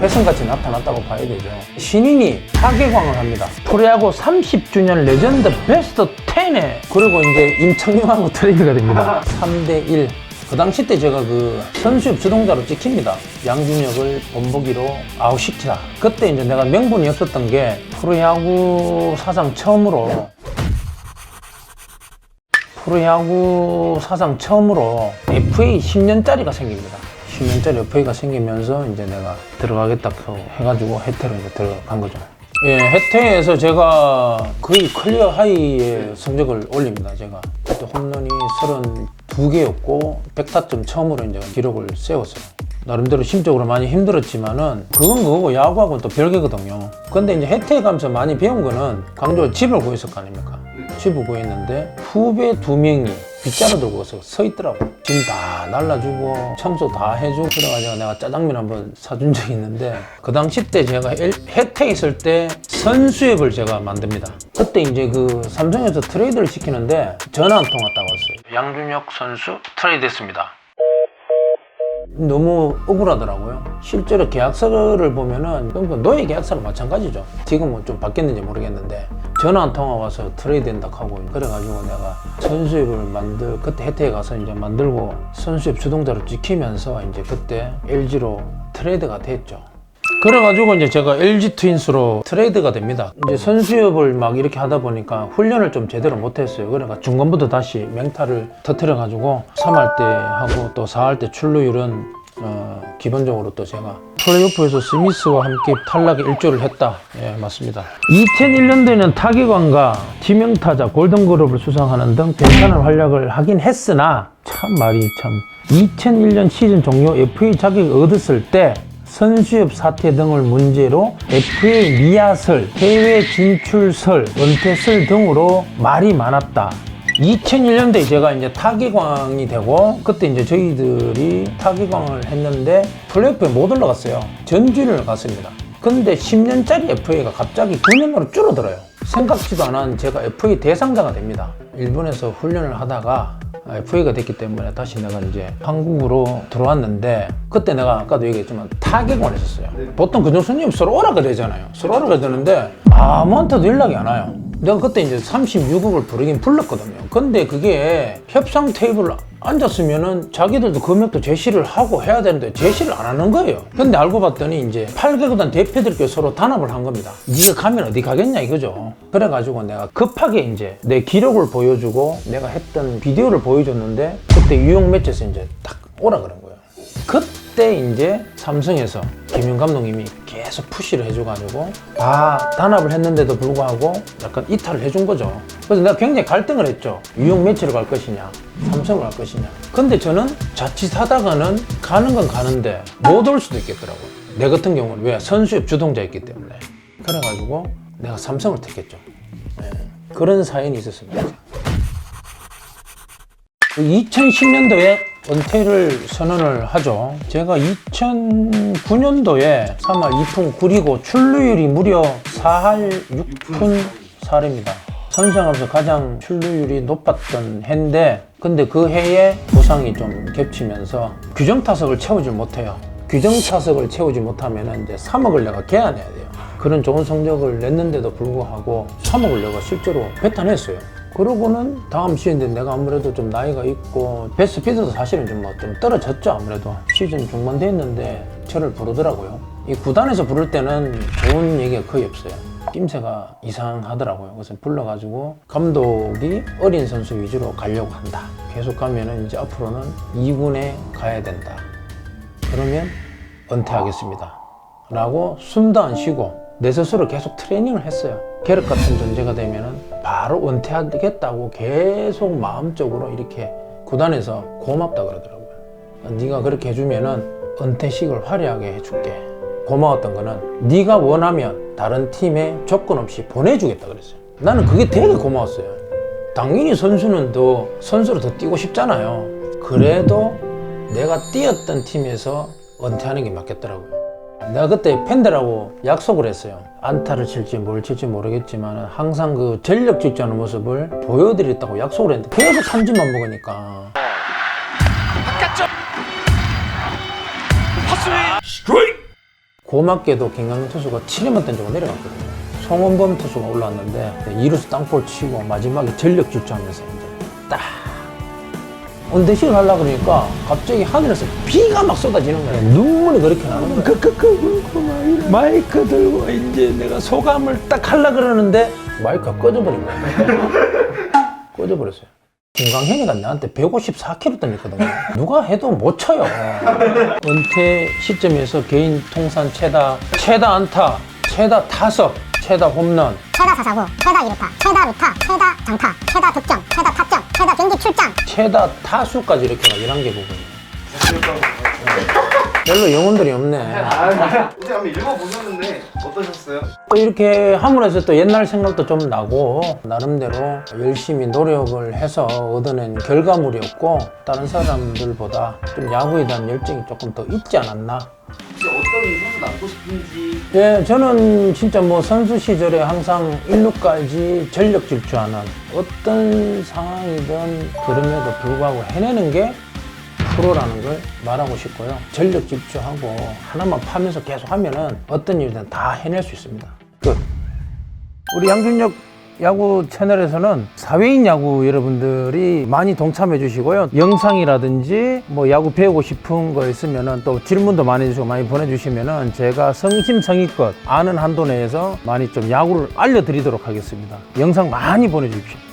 훼손같이 나타났다고 봐야 되죠. 신인이 타계광을 합니다. 프로야구 30주년 레전드 베스트 10에 그리고 이제 임창용하고 트레이드가 됩니다. 3대1. 그 당시 때 제가 그 선수협 주동자로 찍힙니다. 양준혁을 본보기로 아웃시키다. 그때 이제 내가 명분이 없었던 게 프로야구 사상 처음으로 FA 10년짜리가 생깁니다. 10년짜리 FA가 생기면서 이제 내가 들어가겠다 해가지고 해태로 이제 들어간 거죠. 예, 해태에서 제가 거의 클리어 하이의 성적을 올립니다. 제가 그때 홈런이 32개였고 100타점 처음으로 이제 기록을 세웠어요. 나름대로 심적으로 많이 힘들었지만은 그건 그거고 야구하고는 또 별개거든요. 근데 이제 해태에 가면서 많이 배운 거는 광주에 집을 구했을 거 아닙니까? 집을 구했는데 후배 2명이 빗자루 들고 서 있더라고. 짐 다 날라주고 청소 다 해주고 그래가지고 내가 짜장면 한번 사준 적이 있는데 그 당시 때 제가 해태에 있을 때 선수협을 제가 만듭니다. 그때 이제 그 삼성에서 트레이드를 시키는데 전화 한 통 왔다고 왔어요. 양준혁 선수 트레이드 했습니다. 너무 억울하더라고요. 실제로 계약서를 보면은 노예 계약서랑 마찬가지죠. 지금은 좀 바뀌었는지 모르겠는데 전화 한 통화 와서 트레이드 된다 하고 그래가지고 내가 선수협을 그때 해태에 가서 이제 만들고 선수협 주동자로 찍히면서 이제 그때 LG로 트레이드가 됐죠. 그래가지고 이제 제가 LG 트윈스로 트레이드가 됩니다. 이제 선수협을 막 이렇게 하다 보니까 훈련을 좀 제대로 못했어요. 그러니까 중간부터 다시 맹타를 터뜨려가지고 3할 때 하고 또 4할 때 출루율은 기본적으로 또 제가 플레이오프에서 스미스와 함께 탈락에 일조를 했다. 예, 맞습니다. 2001년도에는 타계광과 지명타자 골든글러브를 수상하는 등 괜찮은 활약을 하긴 했으나 참 말이 참 2001년 시즌 종료 FA 자격을 얻었을 때 선수협 사태 등을 문제로 FA 미야설, 해외 진출설, 은퇴설 등으로 말이 많았다. 2001년도에 제가 이제 타계광이 되고 그때 이제 저희들이 타계광을 했는데 플레이오프에 못 올라갔어요. 전주를 갔습니다. 근데 10년짜리 FA가 갑자기 9년으로 줄어들어요. 생각지도 않은 제가 FA 대상자가 됩니다. 일본에서 훈련을 하다가 FA가 됐기 때문에 다시 내가 이제 한국으로 들어왔는데 그때 내가 아까도 얘기했지만 타계광을 했었어요. 보통 근정수님 서로 오라 그러잖아요. 서로 오라 그러는데 아무한테도 연락이 안 와요. 내가 그때 이제 36억을 부르긴 불렀거든요. 근데 그게 협상 테이블 앉았으면은 자기들도 금액도 제시를 하고 해야 되는데 제시를 안 하는 거예요. 근데 알고 봤더니 이제 8개구단 대표들끼리 서로 단합을 한 겁니다. 네가 가면 어디 가겠냐 이거죠. 그래가지고 내가 급하게 이제 내 기록을 보여주고 내가 했던 비디오를 보여줬는데 그때 유용 매체에서 이제 딱 오라 그런 거예요. 그때 이제 삼성에서 김윤 감독님이 계속 푸시를 해줘가지고 다 단합을 했는데도 불구하고 약간 이탈을 해준 거죠. 그래서 내가 굉장히 갈등을 했죠. 유용 매체로 갈 것이냐 삼성으로 갈 것이냐. 근데 저는 자칫하다가는 가는 건 가는데 못 올 수도 있겠더라고요. 내 같은 경우는 왜 선수협 주동자였기 때문에. 그래가지고 내가 삼성을 택했죠. 네. 그런 사연이 있었습니다. 2010년도에 은퇴를 선언을 하죠. 제가 2009년도에 3할 2푼 9리고 출루율이 무려 4할 6푼 4리입니다. 선수생활에서 가장 출루율이 높았던 해인데 근데 그 해에 부상이 좀 겹치면서 규정 타석을 채우지 못해요. 규정 타석을 채우지 못하면 이제 3억을 내가 계산해야 돼요. 그런 좋은 성적을 냈는데도 불구하고 3억을 내가 실제로 배탄했어요. 그러고는 다음 시즌 때 내가 아무래도 좀 나이가 있고 베스트 피드도 사실은 좀 떨어졌죠. 아무래도 시즌 중반 됐는데 저를 부르더라고요. 이 구단에서 부를 때는 좋은 얘기가 거의 없어요. 낌새가 이상하더라고요. 그래서 불러가지고 감독이 어린 선수 위주로 가려고 한다. 계속 가면은 이제 앞으로는 2군에 가야 된다. 그러면 은퇴하겠습니다. 라고 숨도 안 쉬고 내 스스로 계속 트레이닝을 했어요. 계륵 같은 존재가 되면은 바로 은퇴하겠다고 계속 마음적으로 이렇게 구단에서 고맙다 그러더라고요. 네가 그렇게 해주면은 은퇴식을 화려하게 해줄게. 고마웠던 거는 네가 원하면 다른 팀에 조건 없이 보내주겠다 그랬어요. 나는 그게 되게 고마웠어요. 당연히 선수는 선수로 더 뛰고 싶잖아요. 그래도 내가 뛰었던 팀에서 은퇴하는 게 맞겠더라고요. 내가 그때 팬들하고 약속을 했어요. 안타를 칠지 뭘 칠지 모르겠지만 항상 그 전력 질주하는 모습을 보여드리겠다고 약속을 했는데 계속 삼진만 먹으니까 바깥쪽 헛스윙 스트레이트 고맙게도 김강민 투수가 7회만 던지고 내려갔거든요. 송원범 투수가 올라왔는데 2루수 땅볼 치고 마지막에 전력 질주하면서 이제 딱 언대식을 하려고 그러니까 갑자기 하늘에서 비가 막 쏟아지는 거예요. 눈물이 그렇게 나는 거예요. 마이크 들고 이제 내가 소감을 딱 하려고 그러는데 마이크가 꺼져버린 거예요. 꺼져버렸어요. 김광현이가 나한테 154km 던졌거든요. 누가 해도 못 쳐요. 은퇴 시점에서 개인 통산 최다 안타, 최다 타석, 최다 홈런, 최다 사사구, 최다 2루타, 최다 루타, 최다 장타, 최다 득점, 최다 타점, 최다 경기 출장, 최다 타수까지 이렇게 막 11개 보고 별로 영혼들이 없네. 어제 한번 읽어보셨는데 어떠셨어요? 또 이렇게 함으로써 또 옛날 생각도 좀 나고 나름대로 열심히 노력을 해서 얻어낸 결과물이었고 다른 사람들보다 좀 야구에 대한 열정이 조금 더 있지 않았나. 혹시 어떤 선수 남고 싶은지 예, 저는 진짜 뭐 선수 시절에 항상 1루까지 전력 질주하는 어떤 상황이든 그럼에도 불구하고 해내는 게 프로라는 걸 말하고 싶고요. 전력 질주하고 하나만 파면서 계속 하면은 어떤 일이든 다 해낼 수 있습니다. 끝. 우리 양준혁 야구 채널에서는 사회인 야구 여러분들이 많이 동참해 주시고요. 영상이라든지 뭐 야구 배우고 싶은 거 있으면은 또 질문도 많이 주시고 많이 보내주시면은 제가 성심성의껏 아는 한도 내에서 많이 좀 야구를 알려드리도록 하겠습니다. 영상 많이 보내주십시오.